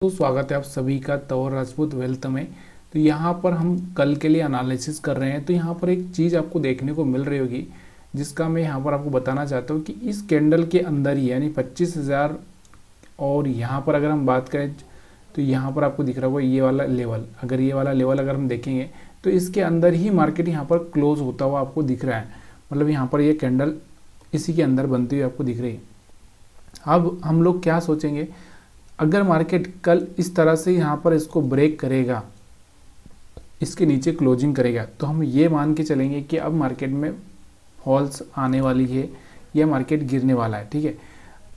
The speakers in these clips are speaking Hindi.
तो स्वागत है आप सभी का तौर राजपूत वेल्थ में। तो यहाँ पर हम कल के लिए एनालिसिस कर रहे हैं। तो यहाँ पर एक चीज़ आपको देखने को मिल रही होगी जिसका मैं यहाँ पर आपको बताना चाहता हूँ कि इस कैंडल के अंदर ही यानी 25,000 और यहाँ पर अगर हम बात करें तो यहाँ पर आपको दिख रहा होगा ये वाला लेवल। अगर ये वाला लेवल अगर हम देखेंगे तो इसके अंदर ही मार्केट यहाँ पर क्लोज होता हुआ आपको दिख रहा है। मतलब यहाँ पर ये कैंडल इसी के अंदर बनती हुई आपको दिख रही है। अब हम लोग क्या सोचेंगे, अगर मार्केट कल इस तरह से यहाँ पर इसको ब्रेक करेगा, इसके नीचे क्लोजिंग करेगा, तो हम ये मान के चलेंगे कि अब मार्केट में फॉल्स आने वाली है या मार्केट गिरने वाला है। ठीक है,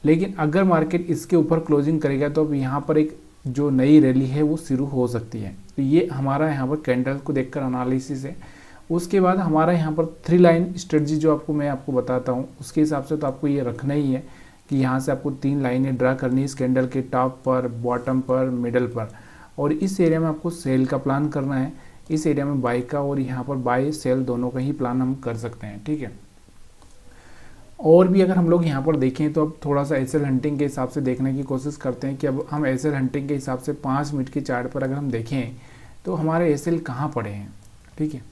लेकिन अगर मार्केट इसके ऊपर क्लोजिंग करेगा तो अब यहाँ पर एक जो नई रैली है वो शुरू हो सकती है। तो ये हमारा यहाँ पर कैंडल को देखकर एनालिसिस है। उसके बाद हमारा यहाँ पर 3 लाइन स्ट्रेटजी जो मैं आपको बताता हूँ उसके हिसाब से तो आपको ये रखना ही है कि यहाँ से आपको 3 लाइनें ड्रा करनी है इस कैंडल के टॉप पर, बॉटम पर, मिडल पर। और इस एरिया में आपको सेल का प्लान करना है, इस एरिया में बाई का, और यहाँ पर बाई सेल दोनों का ही प्लान हम कर सकते हैं। ठीक है, और भी अगर हम लोग यहाँ पर देखें तो अब थोड़ा सा एसएल हंटिंग के हिसाब से देखने की कोशिश करते हैं कि अब हम एसएल हंटिंग के हिसाब से 5 मिनट की चार्ट पर अगर हम देखें तो हमारे एसएल कहाँ पड़े हैं। ठीक है,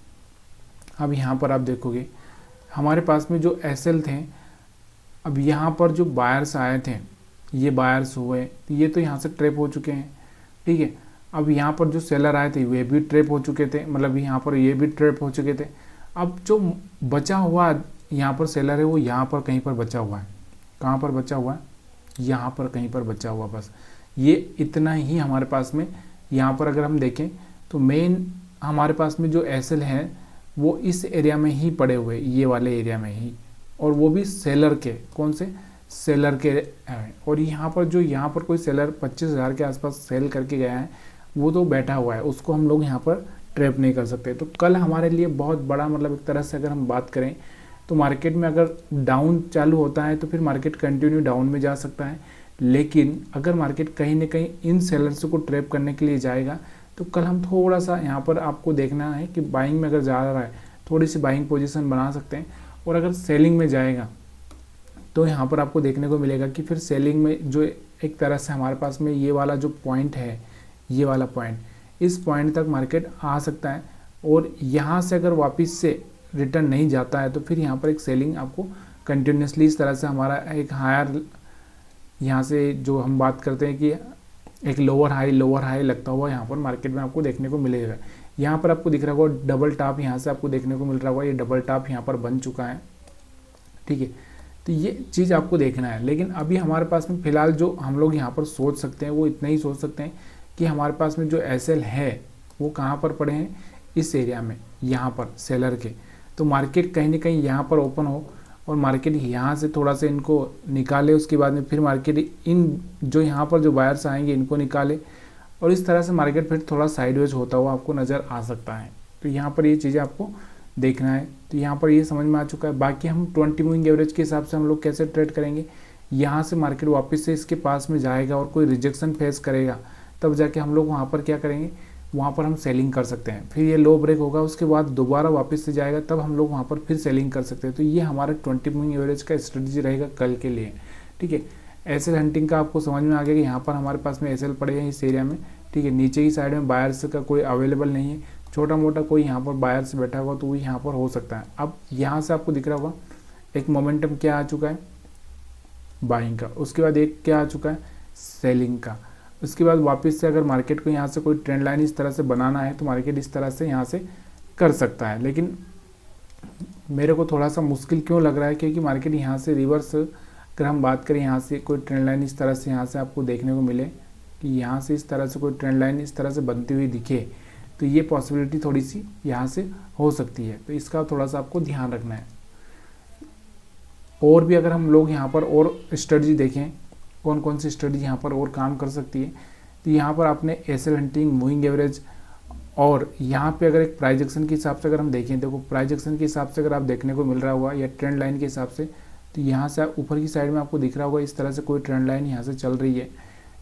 अब यहाँ पर आप देखोगे हमारे पास में जो एसएल थे, अब यहाँ पर जो बायर्स आए थे ये बायर्स हुए, ये तो यहाँ से ट्रैप हो चुके हैं। ठीक है, अब यहाँ पर जो सेलर आए थे वे भी ट्रैप हो चुके थे, मतलब यहाँ पर ये भी ट्रैप हो चुके थे। अब जो बचा हुआ यहाँ पर सेलर है वो यहाँ पर कहीं पर बचा हुआ है। कहाँ पर बचा हुआ है? यहाँ पर कहीं पर बचा हुआ, बस ये इतना ही हमारे पास में। यहाँ पर अगर हम देखें तो मेन हमारे पास में जो एसएल है वो इस एरिया में ही पड़े हुए, ये वाले एरिया में ही, और वो भी सेलर के, कौन से सेलर के हैं। और यहाँ पर कोई सेलर 25,000 के आसपास सेल करके गया है वो तो बैठा हुआ है, उसको हम लोग यहाँ पर ट्रैप नहीं कर सकते। तो कल हमारे लिए बहुत बड़ा, मतलब एक तरह से अगर हम बात करें तो मार्केट में अगर डाउन चालू होता है तो फिर मार्केट कंटिन्यू डाउन में जा सकता है। लेकिन अगर मार्केट कहीं ना कहीं इन सेलर्स को ट्रैप करने के लिए जाएगा तो कल हम थोड़ा सा यहाँ पर आपको देखना है कि बाइंग में अगर जा रहा है थोड़ी सी बाइंग पोजीशन बना सकते हैं। और अगर सेलिंग में जाएगा तो यहाँ पर आपको देखने को मिलेगा कि फिर सेलिंग में जो एक तरह से हमारे पास में ये वाला जो पॉइंट है, ये वाला पॉइंट, इस पॉइंट तक मार्केट आ सकता है। और यहाँ से अगर वापस से रिटर्न नहीं जाता है तो फिर यहाँ पर एक सेलिंग आपको कंटिन्यूसली इस तरह से हमारा एक हायर, यहाँ से जो हम बात करते हैं कि एक लोअर हाई लगता हुआ यहाँ पर मार्केट में आपको देखने को मिलेगा। यहाँ पर आपको दिख रहा होगा डबल टॉप, यहाँ से आपको देखने को मिल रहा होगा ये डबल टॉप यहाँ पर बन चुका है। ठीक है, तो ये चीज़ आपको देखना है। लेकिन अभी हमारे पास में फ़िलहाल जो हम लोग यहाँ पर सोच सकते हैं वो इतना ही सोच सकते हैं कि हमारे पास में जो एसएल है वो कहाँ पर पड़े हैं, इस एरिया में, यहाँ पर सेलर के। तो मार्केट कहीं ना कहीं यहाँ पर ओपन हो और मार्केट यहाँ से थोड़ा सा इनको निकाले, उसके बाद में फिर मार्केट इन जो यहाँ पर जो बायर्स आएंगे इनको निकाले, और इस तरह से मार्केट फिर थोड़ा साइडवेज होता हुआ आपको नज़र आ सकता है। तो यहाँ पर ये चीज़ें आपको देखना है। तो यहाँ पर ये समझ में आ चुका है। बाकी हम 20 मूविंग एवरेज के हिसाब से हम लोग कैसे ट्रेड करेंगे, यहाँ से मार्केट वापस से इसके पास में जाएगा और कोई रिजेक्शन फेस करेगा तब जाके हम लोग वहाँ पर क्या करेंगे, वहाँ पर हम सेलिंग कर सकते हैं। फिर ये लो ब्रेक होगा, उसके बाद दोबारा वापस से जाएगा, तब हम लोग वहाँ पर फिर सेलिंग कर सकते हैं। तो ये हमारा 20 मूविंग एवरेज का स्ट्रेटजी रहेगा कल के लिए। ठीक है, एसएल हंटिंग का आपको समझ में आ गया कि यहाँ पर हमारे पास में एसएल पड़े हैं इस एरिया में। ठीक है, नीचे की साइड में बायर्स का कोई अवेलेबल नहीं है, छोटा मोटा कोई यहाँ पर बायर्स बैठा हुआ तो वो यहाँ पर हो सकता है। अब यहाँ से आपको दिख रहा होगा एक मोमेंटम क्या आ चुका है, बाइंग का, उसके बाद एक क्या आ चुका है, सेलिंग का। उसके बाद वापस से अगर मार्केट को यहाँ से कोई ट्रेंड लाइन इस तरह से बनाना है तो मार्केट इस तरह से यहाँ से कर सकता है। लेकिन मेरे को थोड़ा सा मुश्किल क्यों लग रहा है, क्योंकि मार्केट यहाँ से रिवर्स, अगर हम बात करें यहाँ से कोई ट्रेंड लाइन इस तरह से यहाँ से आपको देखने को मिले कि यहाँ से इस तरह से कोई ट्रेंड लाइन इस तरह से बनती हुई दिखे, तो ये पॉसिबिलिटी थोड़ी सी यहाँ से हो सकती है। तो इसका थोड़ा सा आपको ध्यान रखना है। और भी अगर हम लोग यहाँ पर और स्ट्रेटजी देखें, कौन कौन सी स्ट्रेटजी यहाँ पर और काम कर सकती है, तो यहाँ पर आपने एसएल हंटिंग, मूविंग एवरेज, और यहाँ पे अगर एक प्राइस एक्शन के हिसाब से अगर हम देखें, देखो प्राइस एक्शन के हिसाब से अगर आप देखने को मिल रहा होगा या ट्रेंड लाइन के हिसाब से, तो यहाँ से ऊपर की साइड में आपको दिख रहा होगा इस तरह से कोई ट्रेंड लाइन यहाँ से चल रही है।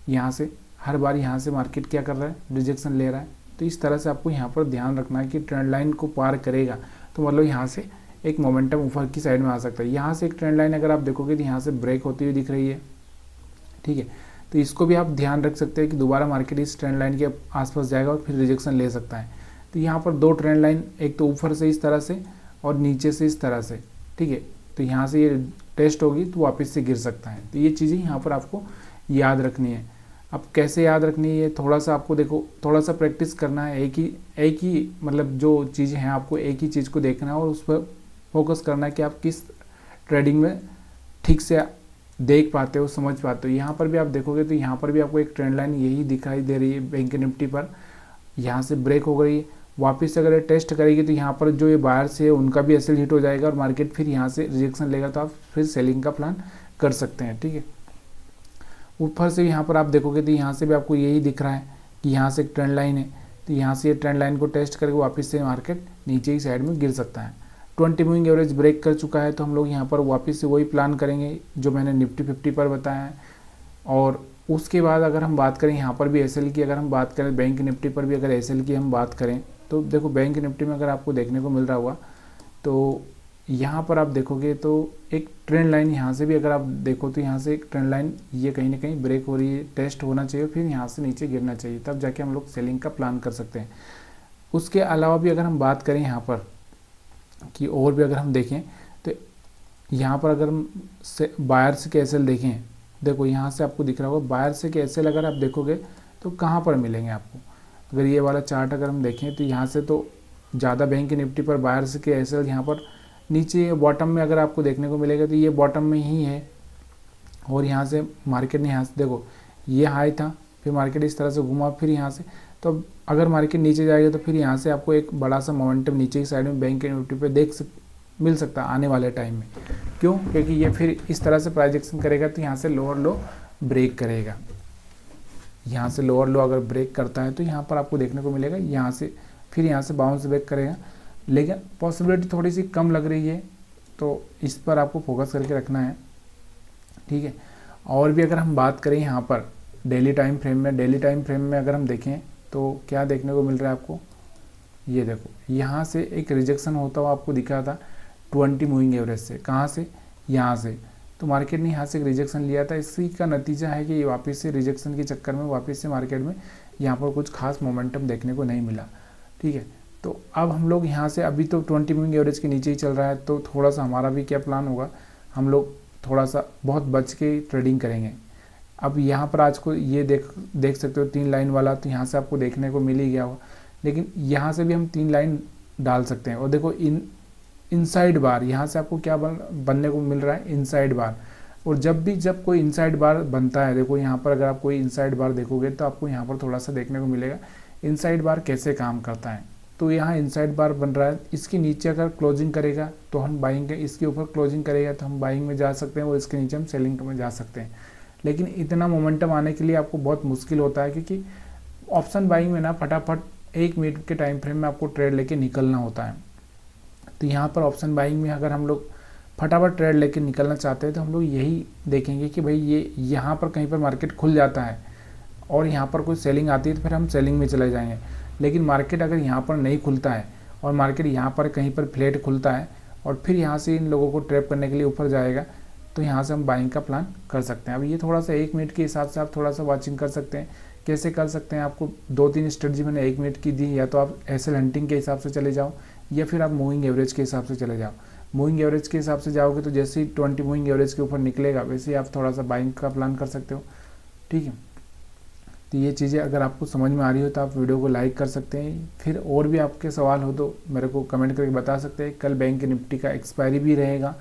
यहाँ से हर बार यहाँ से मार्केट क्या कर रहा है, रिजेक्शन ले रहा है। तो इस तरह से आपको यहाँ पर ध्यान रखना है कि ट्रेंड लाइन को पार करेगा तो मतलब यहाँ से एक मोमेंटम ऊपर की साइड में आ सकता है। यहाँ से एक ट्रेंड लाइन अगर आप देखोगे तो यहाँ से ब्रेक होती हुई दिख रही है। ठीक है, तो इसको भी आप ध्यान रख सकते हैं कि दोबारा मार्केट इस ट्रेंड लाइन के आसपास जाएगा और फिर रिजेक्शन ले सकता है। तो यहाँ पर दो ट्रेंड लाइन, एक तो ऊपर से इस तरह से और नीचे से इस तरह से, ठीक है। तो यहाँ से ये टेस्ट होगी तो वापस से गिर सकता है। तो ये चीज़ें यहाँ पर आपको याद रखनी है। अब कैसे याद रखनी है, थोड़ा सा आपको देखो, थोड़ा सा प्रैक्टिस करना है। एक ही मतलब जो चीज़ें हैं आपको एक ही चीज़ को देखना है और उस पर फोकस करना है कि आप किस ट्रेडिंग में ठीक से देख पाते हो, समझ पाते हो। यहाँ पर भी आप देखोगे तो यहाँ पर भी आपको एक ट्रेंड लाइन यही दिखाई दे रही है बैंक निफ्टी पर। यहाँ से ब्रेक हो गई, वापस से अगर ये टेस्ट करेगी तो यहाँ पर जो ये बायर्स है उनका भी एसएल हिट हो जाएगा और मार्केट फिर यहाँ से रिजेक्शन लेगा, तो आप फिर सेलिंग का प्लान कर सकते हैं, ठीक है। ऊपर से यहाँ पर आप देखोगे तो यहाँ से भी आपको यही दिख रहा है कि यहाँ से एक ट्रेंड लाइन है, तो यहाँ से ये ट्रेंड लाइन को टेस्ट करके वापस से मार्केट नीचे की साइड में गिर सकता है। 20 मूविंग एवरेज ब्रेक कर चुका है, तो हम लोग यहाँ पर वापस से वही प्लान करेंगे जो मैंने निफ्टी 50 पर बताया है। और उसके बाद अगर हम बात करें यहाँ पर भी एसएल की, अगर हम बात करें बैंक निफ्टी पर भी अगर एसएल की हम बात करें तो देखो बैंक निफ्टी में अगर आपको देखने को मिल रहा होगा तो यहाँ पर आप देखोगे तो एक ट्रेंड लाइन यहाँ से भी अगर आप देखो तो यहाँ से एक ट्रेंड लाइन ये कहीं ना कहीं ब्रेक हो रही है, टेस्ट होना चाहिए, फिर यहाँ से नीचे गिरना चाहिए, तब जाके हम लोग सेलिंग का प्लान कर सकते हैं। उसके अलावा भी अगर हम बात करें यहाँ पर कि और भी अगर हम देखें तो यहाँ पर अगर हम बायर्स के एसएल देखें, देखो यहाँ से आपको दिख रहा होगा बायर्स के एसएल अगर आप देखोगे तो कहाँ पर मिलेंगे आपको। अगर ये वाला चार्ट अगर हम देखें तो यहाँ से तो ज़्यादा बैंक निफ्टी पर बायर्स के एसएल यहाँ पर नीचे बॉटम में अगर आपको देखने को मिलेगा तो ये बॉटम में ही है। और यहाँ से मार्केट ने यहाँ से देखो ये हाई था, फिर मार्केट इस तरह से घुमा, फिर यहाँ से तो अगर मार्केट नीचे जाएगा तो फिर यहाँ से आपको एक बड़ा सा मोमेंटम नीचे की साइड में बैंक निफ्टी पे मिल सकता है आने वाले टाइम में। क्यों? क्योंकि ये फिर इस तरह से प्राइजेक्शन करेगा तो यहाँ से लोअर लो ब्रेक करेगा। यहाँ से लोअर लो अगर ब्रेक करता है तो यहाँ पर आपको देखने को मिलेगा यहाँ से फिर यहाँ से बाउंस बैक करेगा, लेकिन पॉसिबिलिटी थोड़ी सी कम लग रही है, तो इस पर आपको फोकस करके रखना है, ठीक है। और भी अगर हम बात करें यहाँ पर डेली टाइम फ्रेम में अगर हम देखें तो क्या देखने को मिल रहा है आपको, ये देखो यहाँ से एक रिजेक्शन होता हुआ आपको दिखा था 20 मूविंग एवरेज से। कहाँ से? यहाँ से। तो मार्केट ने यहाँ से एक रिजेक्शन लिया था, इसी का नतीजा है कि वापस से रिजेक्शन के चक्कर में वापस से मार्केट में यहाँ पर कुछ खास मोमेंटम देखने को नहीं मिला, ठीक है। तो अब हम लोग यहाँ से अभी तो 20 मूविंग एवरेज के नीचे ही चल रहा है, तो थोड़ा सा हमारा भी क्या प्लान होगा, हम लोग थोड़ा सा बहुत बच के ट्रेडिंग करेंगे। अब यहाँ पर आज को ये देख सकते हो 3 लाइन वाला, तो यहाँ से आपको देखने को मिल ही गया होगा, लेकिन यहाँ से भी हम 3 लाइन डाल सकते हैं। और देखो इनसाइड बार यहाँ से आपको क्या बनने को मिल रहा है, इनसाइड बार। और जब कोई इनसाइड बार बनता है, देखो यहाँ पर अगर आप कोई इनसाइड बार देखोगे तो आपको यहाँ पर थोड़ा सा देखने को मिलेगा इनसाइड बार कैसे काम करता है। तो यहाँ इनसाइड बार बन रहा है, इसके नीचे अगर क्लोजिंग करेगा तो हम बाइंग, इसके ऊपर क्लोजिंग करेगा तो हम बाइंग में जा सकते हैं और इसके नीचे हम सेलिंग में जा सकते हैं। लेकिन इतना मोमेंटम आने के लिए आपको बहुत मुश्किल होता है, क्योंकि ऑप्शन बाइंग में ना फटाफट 1 मिनट के टाइम फ्रेम में आपको ट्रेड लेके निकलना होता है। तो यहाँ पर ऑप्शन बाइंग में अगर हम लोग फटाफट ट्रेड लेके निकलना चाहते हैं तो हम लोग यही देखेंगे कि भाई ये यहाँ पर कहीं पर मार्केट खुल जाता है और यहाँ पर कोई सेलिंग आती है तो फिर हम सेलिंग में चले जाएंगे। लेकिन मार्केट अगर यहाँ पर नहीं खुलता है और मार्केट यहाँ पर कहीं पर फ्लैट खुलता है और फिर यहाँ से इन लोगों को ट्रैप करने के लिए ऊपर जाएगा, तो यहाँ से हम बाइंग का प्लान कर सकते हैं। अब ये थोड़ा सा 1 मिनट के हिसाब से आप थोड़ा सा वॉचिंग कर सकते हैं। कैसे कर सकते हैं, आपको 2-3 स्ट्रेटजी मैंने 1 मिनट की दी, या तो आप एसएल हंटिंग के हिसाब से चले जाओ या फिर आप मूविंग एवरेज के हिसाब से चले जाओ। मूविंग एवरेज के हिसाब से जाओगे तो जैसे ही 20 मूविंग एवरेज के ऊपर निकलेगा वैसे ही आप थोड़ा सा बाइंग का प्लान कर सकते हो, ठीक है। तो ये चीज़ें अगर आपको समझ में आ रही हो तो आप वीडियो को लाइक कर सकते हैं। फिर और भी आपके सवाल हो तो मेरे को कमेंट करके बता सकते हैं। कल बैंक निफ्टी का एक्सपायरी भी रहेगा,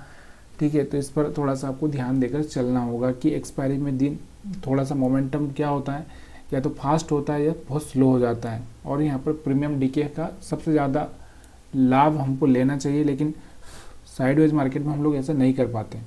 ठीक है। तो इस पर थोड़ा सा आपको ध्यान देकर चलना होगा कि एक्सपायरी में दिन थोड़ा सा मोमेंटम क्या होता है, या तो फास्ट होता है या बहुत स्लो हो जाता है। और यहाँ पर प्रीमियम डीके का सबसे ज़्यादा लाभ हमको लेना चाहिए, लेकिन साइडवेज मार्केट में हम लोग ऐसा नहीं कर पाते।